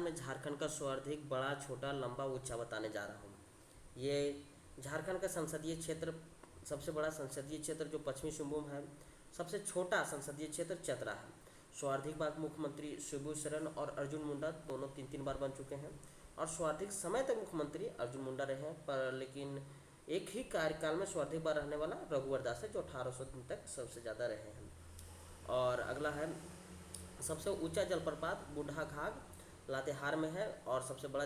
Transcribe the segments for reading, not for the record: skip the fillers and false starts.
मैं झारखंड का सर्वाधिक बड़ा, छोटा, लंबा, ऊंचा बताने जा रहा हूँ। ये झारखंड का संसदीय क्षेत्र, सबसे बड़ा संसदीय क्षेत्र जो पश्चिमी सिंहभूम है, सबसे छोटा संसदीय क्षेत्र चतरा है। सर्वाधिक बार मुख्यमंत्री शिबू सोरेन और अर्जुन मुंडा दोनों 3-3 बार बन चुके हैं। और सर्वाधिक समय तक मुख्यमंत्री अर्जुन मुंडा रहे हैं, पर लेकिन एक ही कार्यकाल में सर्वाधिक बार रहने वाला रघुवर दास है, जो 1800 दिन तक सबसे ज़्यादा रहे हैं। और अगला है सबसे ऊंचा जलप्रपात बूढ़ा घाघ लातेहार में है। और सबसे बड़ा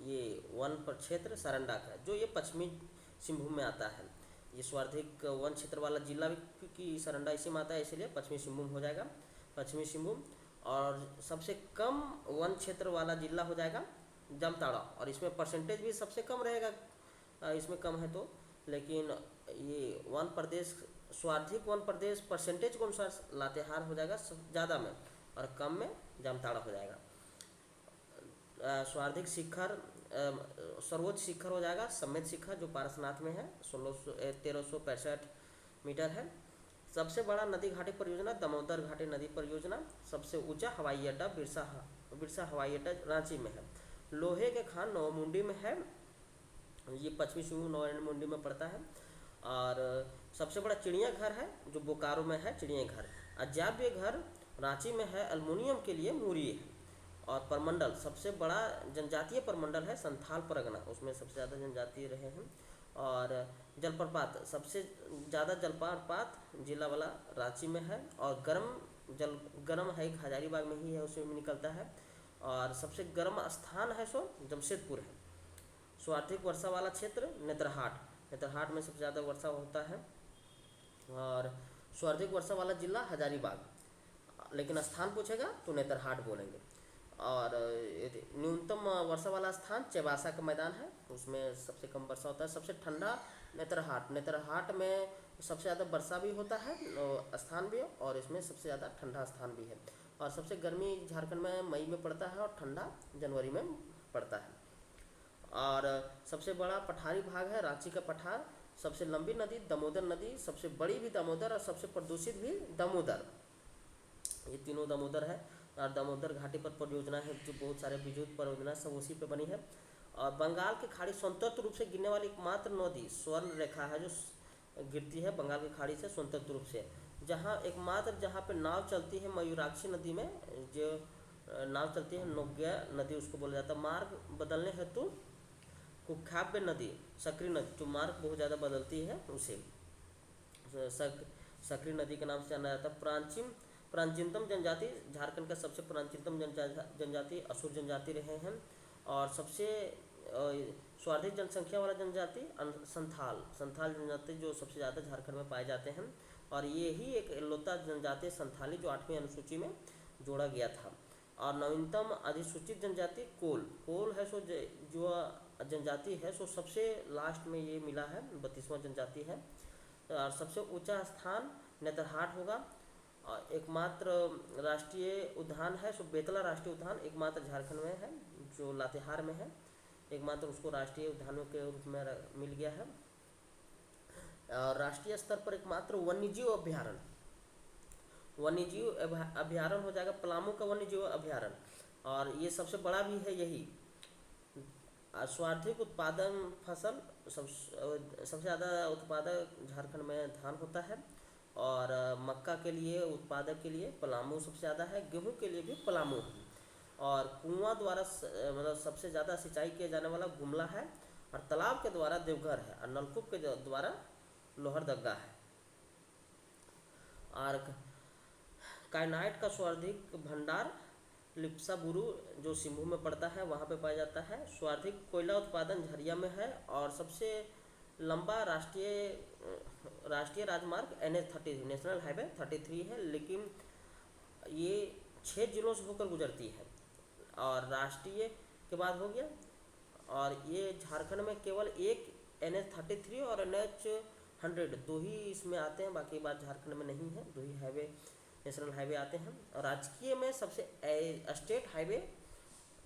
ये वन क्षेत्र सारंडा का है, जो ये पश्चिमी सिंहभूम में आता है। ये सर्वाधिक वन क्षेत्र वाला जिला भी, क्योंकि सारंडा इसी में आता है, इसलिए पश्चिमी सिंहभूम हो जाएगा, पश्चिमी सिंहभूम। और सबसे कम वन क्षेत्र वाला जिला हो जाएगा जामताड़ा, और इसमें परसेंटेज भी सबसे कम रहेगा, इसमें कम है तो। लेकिन ये वन प्रदेश, सर्वाधिक वन प्रदेश परसेंटेज के अनुसार लातेहार हो जाएगा ज़्यादा में, और कम में जामताड़ा हो जाएगा। सर्वाधिक शिखर, सर्वोच्च शिखर हो जाएगा समेत शिखर, जो पारसनाथ में है, 1365 मीटर है। सबसे बड़ा नदी घाटी परियोजना दामोदर घाटी नदी परियोजना। सबसे ऊंचा हवाई अड्डा बिरसा हवाई अड्डा रांची में है। लोहे के खान नौमुंडी में है, ये पश्चिमी सिंहभूम नौमुंडी में पड़ता है। और सबसे बड़ा चिड़ियाघर है जो बोकारो में है, चिड़ियाघर। अजाब्य घर रांची में है, एल्युमिनियम के लिए मूरी है। और परमंडल, सबसे बड़ा जनजातीय परमंडल है संथाल परगना, उसमें सबसे ज़्यादा जनजातीय रहे हैं। और जलप्रपात, सबसे ज़्यादा जलप्रपात जिला वाला रांची में है। और गर्म है एक हजारीबाग में ही है, उसमें भी निकलता है। और सबसे गर्म स्थान है सो जमशेदपुर है। सर्वाधिक वर्षा वाला क्षेत्र नेतरहाट में सबसे ज़्यादा वर्षा होता है। और सर्वाधिक वर्षा वाला जिला हजारीबाग, लेकिन स्थान पूछेगा तो नेतरहाट बोलेंगे। और न्यूनतम वर्षा वाला स्थान चेबासा का मैदान है, उसमें सबसे कम वर्षा होता है। सबसे ठंडा नेतरहाट में सबसे ज़्यादा वर्षा भी होता है स्थान भी, और इसमें सबसे ज़्यादा ठंडा स्थान भी है। और सबसे गर्मी झारखंड में मई में पड़ता है, और ठंडा जनवरी में पड़ता है। और सबसे बड़ा पठारी भाग है रांची का पठार। सबसे लंबी नदी दामोदर नदी, सबसे बड़ी भी दामोदर, और सबसे प्रदूषित भी दामोदर, ये तीनों दामोदर है। और दामोदर घाटी पर परियोजना है, जो बहुत सारे विद्युत परियोजना सब उसी पे बनी है। और बंगाल की खाड़ी स्वतंत्र रूप से गिरने वाली एकमात्र नदी स्वर्ण रेखा है, जो गिरती है बंगाल की खाड़ी से स्वतंत्र रूप से। जहाँ पे नाव चलती है मयूराक्षी नदी में, जो नाव चलती है नोग्या नदी उसको बोला जाता है। मार्ग बदलने हेतु कुख्याब्य नदी, सकरी नदी, जो मार्ग बहुत ज़्यादा बदलती है उसे सकरी नदी के नाम से जाना जाता है। प्राचीनतम जनजाति, झारखंड का सबसे प्राचीनतम जनजाति असुर जनजाति रहे हैं। और सबसे सर्वाधिक जनसंख्या वाला जनजाति संथाल जनजाति, जो सबसे ज़्यादा झारखंड में पाए जाते हैं। और ये ही एक इकलौता जनजाति संथाली, जो 8वीं अनुसूची में जोड़ा गया था। और नवीनतम अधिसूचित जनजाति कोल है, सो जो जनजाति है सो सबसे लास्ट में ये मिला है, 32वां जनजाति है। और सबसे ऊंचा स्थान नेतरहाट होगा। और एकमात्र राष्ट्रीय उद्यान है सो बेतला राष्ट्रीय उद्यान, एकमात्र झारखंड में है, जो लातेहार में है, एकमात्र उसको राष्ट्रीय उद्यानों के रूप में मिल गया है। और राष्ट्रीय स्तर पर एकमात्र वन्यजीव अभ्यारण्य हो जाएगा पलामू का वन्यजीव अभ्यारण्य, और ये सबसे बड़ा भी है यही। सर्वाधिक उत्पादन फसल, सबसे ज़्यादा उत्पादक झारखंड में धान होता है। और मक्का के लिए उत्पादक के लिए पलामू सबसे ज़्यादा है, गेहूं के लिए भी पलामू है। और कुआं द्वारा मतलब सबसे ज़्यादा सिंचाई किया जाने वाला गुमला है। और तालाब के द्वारा देवघर है, और नलकूप के द्वारा लोहरदगा है। और काइनाइट का सर्वाधिक भंडार लिप्साबुरु, जो सिंहभूम में पड़ता है, वहाँ पे पाया जाता है। सर्वाधिक कोयला उत्पादन झरिया में है। और सबसे लंबा राष्ट्रीय राजमार्ग NH-30 नेशनल हाईवे 33 है, लेकिन ये 6 जिलों से होकर गुजरती है। और राष्ट्रीय के बाद हो गया, और ये झारखंड में केवल एक NH-33 और NH-100 दो ही इसमें आते हैं, बाकी बात झारखंड में नहीं है, दो ही हाईवे नेशनल हाईवे आते हैं। और राजकीय में सबसे स्टेट हाईवे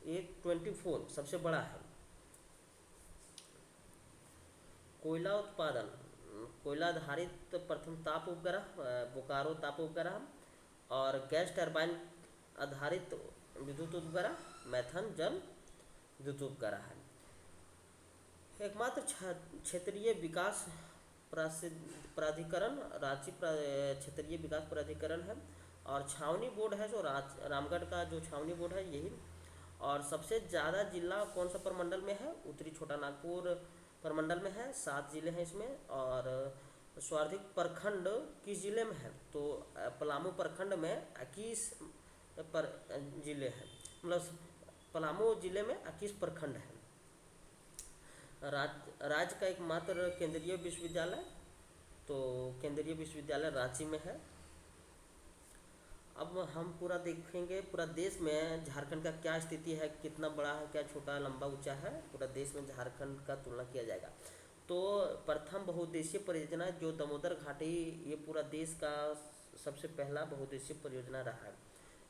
ये 24 सबसे बड़ा है। कोयला उत्पादन, कोयला आधारित प्रथम ताप उपग्रह बोकारो ताप उपग्रह। और गैस टरबाइन आधारित विद्युत उपग्रह, मैथन जल विद्युत उपग्रह है। एकमात्र क्षेत्रीय विकास प्राधिकरण रांची क्षेत्रीय विकास प्राधिकरण है। और छावनी बोर्ड है जो रामगढ़ का जो छावनी बोर्ड है यही। और सबसे ज़्यादा जिला कौन सा प्रमंडल में है? उत्तरी छोटा नागपुर प्रमंडल में है, 7 जिले हैं इसमें। और सर्वाधिक प्रखंड किस जिले में है? तो पलामू प्रखंड में 21 पर जिले हैं, मतलब पलामू जिले में 21 प्रखंड हैं। राज्य का एकमात्र केंद्रीय विश्वविद्यालय, तो केंद्रीय विश्वविद्यालय रांची में है। अब हम पूरा देखेंगे पूरा देश में झारखंड का क्या स्थिति है, कितना बड़ा है, क्या छोटा, लंबा, ऊंचा है। पूरा देश में झारखंड का तुलना किया जाएगा। तो प्रथम बहुउद्देशीय परियोजना जो दामोदर घाटी, ये पूरा देश का सबसे पहला बहुउद्देशीय परियोजना रहा है।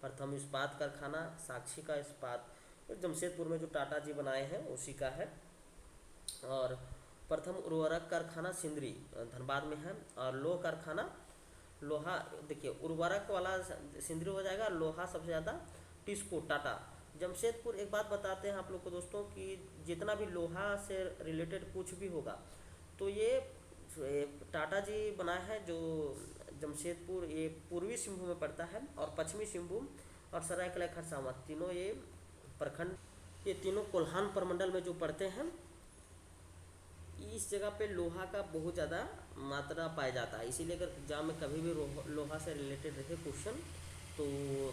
प्रथम इस्पात कारखाना साक्षी का इस्पात जमशेदपुर में जो टाटा जी बनाए हैं उसी का है। और प्रथम उर्वरक कारखाना सिंदरी धनबाद में है। और लोह कारखाना, लोहा देखिए उर्वरक वाला सिंदरी हो जाएगा, लोहा सबसे ज़्यादा टिस्को टाटा जमशेदपुर। एक बात बताते हैं आप लोग को दोस्तों कि जितना भी लोहा से रिलेटेड कुछ भी होगा तो ये टाटा जी बनाया है। जो जमशेदपुर ये पूर्वी सिंहभूम में पड़ता है, और पश्चिमी सिंहभूम और सरायकेला खरसावां तीनों ये प्रखंड, ये तीनों कोल्हान प्रमंडल में जो पड़ते हैं। इस जगह पे लोहा का बहुत ज़्यादा मात्रा पाया जाता है, इसीलिए अगर एग्जाम में कभी भी लोहा से रिलेटेड रहे क्वेश्चन तो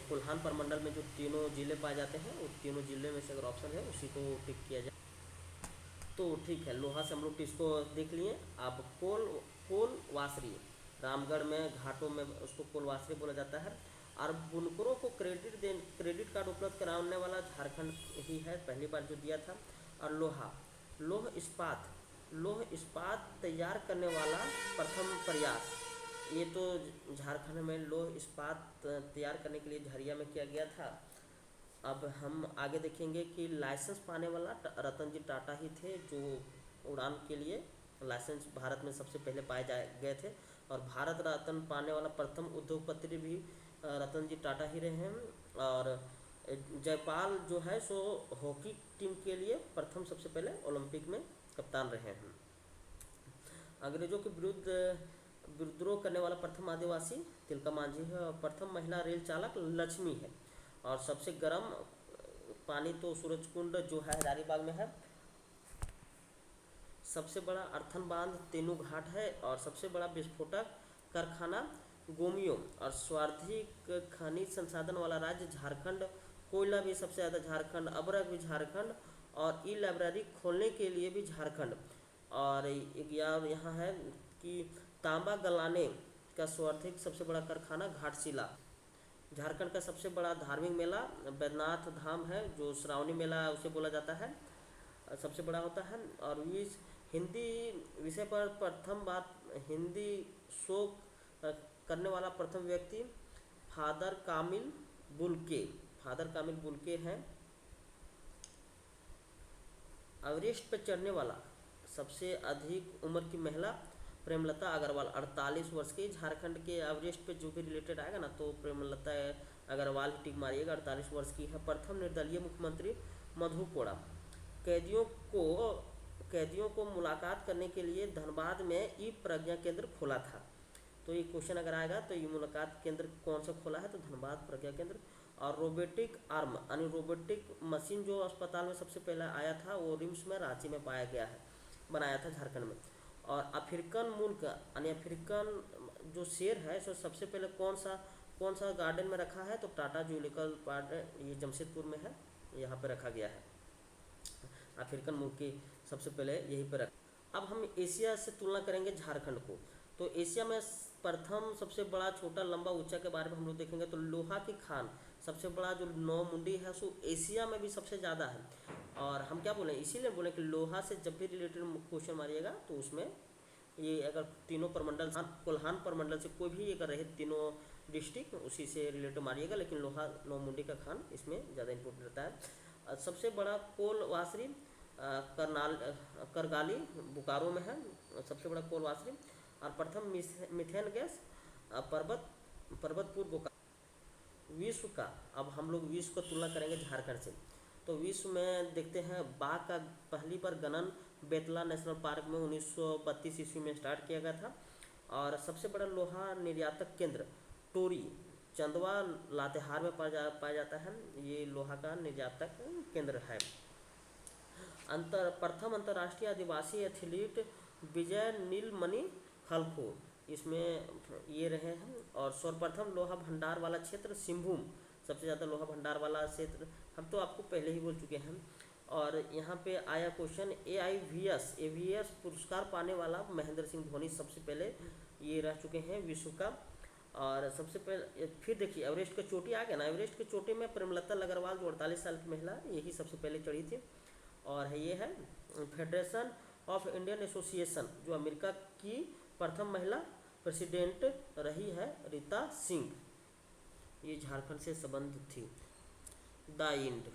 कोल्हान प्रमंडल में जो तीनों जिले पाए जाते हैं उस तीनों जिले में से अगर ऑप्शन है उसी को टिक किया जाए तो ठीक है। लोहा से हम लोग इसको देख लिए। अब कोल वासरी, रामगढ़ में घाटों में उसको कोलवासरी बोला जाता है। और बुनकरों को क्रेडिट कार्ड उपलब्ध कराने वाला झारखंड ही है, पहली बार जो दिया था। और लोह इस्पात तैयार करने वाला प्रथम प्रयास, ये तो झारखंड में लोह इस्पात तैयार करने के लिए झरिया में किया गया था। अब हम आगे देखेंगे कि लाइसेंस पाने वाला रतन जी टाटा ही थे, जो उड़ान के लिए लाइसेंस भारत में सबसे पहले पाए गए थे। और भारत रत्न पाने वाला प्रथम उद्योगपति भी रतन जी टाटा ही रहे हैं। और जयपाल जो है सो हॉकी टीम के लिए प्रथम सबसे पहले ओलंपिक में कप्तान रहे हैं। अंग्रेजों के विरुद्ध विद्रोह करने वाला प्रथम आदिवासी तिलका मांझी है। और प्रथम महिला रेल चालक लक्ष्मी है। और सबसे गर्म पानी तो सूरजकुंड जो है हजारीबाग में है। सबसे बड़ा अर्थन बांध तेनू घाट है। और सबसे बड़ा विस्फोटक कारखाना गोमियो। और स्वार्थिक खनिज संसाधन वाला राज्य झारखंड, कोयला भी सबसे ज़्यादा झारखंड, अबरक भी झारखंड, और ई लाइब्रेरी खोलने के लिए भी झारखंड। और यहाँ है कि तांबा गलाने का स्वार्थिक सबसे बड़ा कारखाना घाटशिला। झारखंड का सबसे बड़ा धार्मिक मेला बैद्यनाथ धाम है, जो श्रावणी मेला उसे बोला जाता है, सबसे बड़ा होता है। और हिंदी विषय पर प्रथम बार हिंदी शो करने वाला प्रथम व्यक्ति फादर कामिल बुल्के हैं। एवरेस्ट पर चढ़ने वाला सबसे अधिक उम्र की महिला प्रेमलता अग्रवाल 48 वर्ष की। झारखंड के एवरेस्ट पे जो भी रिलेटेड आएगा ना तो प्रेमलता अग्रवाल टिक मारिएगा, 48 वर्ष की है। प्रथम निर्दलीय मुख्यमंत्री मधु कोड़ा। कैदियों को मुलाकात करने के लिए धनबाद में ई प्रज्ञा केंद्र खोला था। तो ये क्वेश्चन अगर आएगा तो ये मुलाकात केंद्र कौन सा खोला है, तो धनबाद प्रज्ञा केंद्र। और रोबोटिक आर्म यानी रोबोटिक मशीन जो अस्पताल में सबसे पहले आया था वो रिम्स में रांची में पाया गया है, बनाया था झारखंड में। और अफ्रीकन मुल्क यानी अफ्रीकन जो शेर है सो सबसे पहले कौन सा गार्डन में रखा है, तो टाटा जूलॉजिकल पार्क ये जमशेदपुर में है, यहाँ पे रखा गया है। अफ्रीकन मुल्क की सबसे पहले यहीं पर रखा। अब हम एशिया से तुलना करेंगे झारखंड को। तो एशिया में प्रथम सबसे बड़ा, छोटा, लंबा, ऊंचा के बारे में हम लोग देखेंगे तो लोहा की खान सबसे बड़ा जो 9 मुंडी है सो एशिया में भी सबसे ज़्यादा है। और हम क्या बोलें, इसीलिए बोले कि लोहा से जब भी रिलेटेड क्वेश्चन मारिएगा तो उसमें ये अगर तीनों प्रमंडल कोल्हान प्रमंडल से कोई भी अगर रहे तीनों डिस्ट्रिक्ट उसी से रिलेटेड मारिएगा, लेकिन लोहा 9 मुंडी का खान इसमें ज़्यादा इंपॉर्टेंट रहता है। सबसे बड़ा कोल वासरी करगाली बोकारो में है, सबसे बड़ा कोल वासरी। और प्रथम मिथेन गैस पर्वतपुर बोकारो। विश्व का, अब हम लोग विश्व को तुलना करेंगे झारखंड से, तो विश्व में देखते हैं बाघ का पहली बार गणन बेतला नेशनल पार्क में 1932 ईस्वी में स्टार्ट किया गया था। और सबसे बड़ा लोहा निर्यातक केंद्र टोरी चंदवा लातेहार में पाया जाता है, ये लोहा का निर्यातक केंद्र है। प्रथम अंतर्राष्ट्रीय आदिवासी एथलीट विजय नीलमणि खलखो इसमें ये रहे हैं। और सर्वप्रथम लोहा भंडार वाला क्षेत्र सिंहभूम, सबसे ज़्यादा लोहा भंडार वाला क्षेत्र हम तो आपको पहले ही बोल चुके हैं। और यहाँ पे आया क्वेश्चन, एवीएस पुरस्कार पाने वाला महेंद्र सिंह धोनी सबसे पहले ये रह चुके हैं विश्व का। और सबसे पहले फिर देखिए एवरेस्ट की चोटी आ गया ना, एवरेस्ट की चोटी में प्रेमलता अग्रवाल जो 48 साल की महिला, यही सबसे पहले चढ़ी थी। और है ये है फेडरेशन ऑफ इंडियन एसोसिएशन, जो अमेरिका की प्रथम महिला प्रेसिडेंट रही है रीता सिंह, ये झारखंड से संबंधित थी। The end.